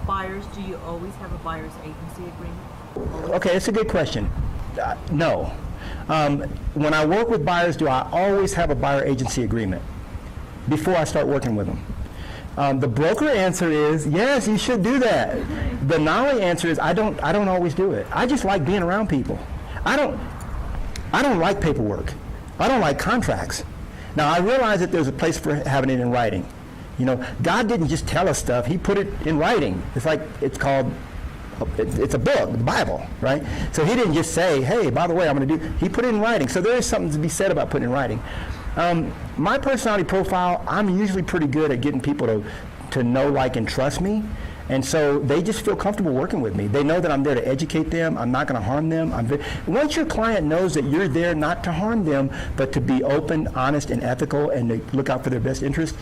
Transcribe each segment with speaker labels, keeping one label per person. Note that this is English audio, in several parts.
Speaker 1: buyers, do you always have a buyer's agency agreement?
Speaker 2: Okay, that's a good question. No. When I work with buyers, do I always have a buyer agency agreement before I start working with them? The broker answer is, yes, you should do that. The Knolly answer is, I don't always do it. I just like being around people. I don't like paperwork. I don't like contracts. Now, I realize that there's a place for having it in writing. You know, God didn't just tell us stuff, he put it in writing. It's like, it's a book, the Bible, right? So he didn't just say, hey, by the way, he put it in writing. So there is something to be said about putting it in writing. My personality profile, I'm usually pretty good at getting people to know, like, and trust me. And so they just feel comfortable working with me. They know that I'm there to educate them. I'm not going to harm them. Once your client knows that you're there not to harm them, but to be open, honest, and ethical, and to look out for their best interest,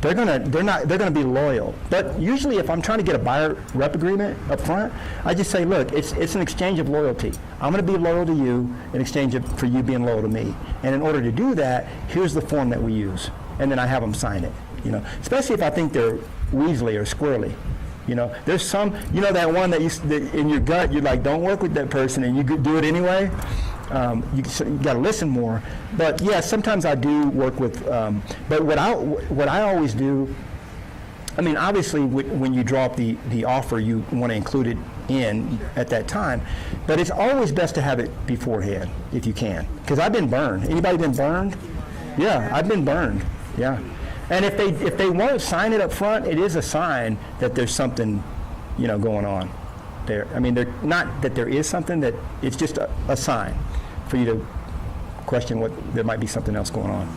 Speaker 2: they're gonna be loyal. But usually, if I'm trying to get a buyer rep agreement up front, I just say, look, it's an exchange of loyalty. I'm going to be loyal to you in exchange for you being loyal to me. And in order to do that, here's the form that we use, and then I have them sign it. You know, especially if I think they're weaselly or squirrely. You know, there's some, you know, that one that in your gut, you're like, don't work with that person, and you do it anyway. You got to listen more. But yeah, sometimes I do work with, but what I always do, I mean, obviously when you draw up the offer, you want to include it in at that time, but it's always best to have it beforehand if you can, because I've been burned. Anybody been burned? Yeah, I've been burned. Yeah. And if they won't sign it up front, it is a sign that there's something, you know, going on there. I mean, they're not that there is something, that it's just a sign for you to question there might be something else going on.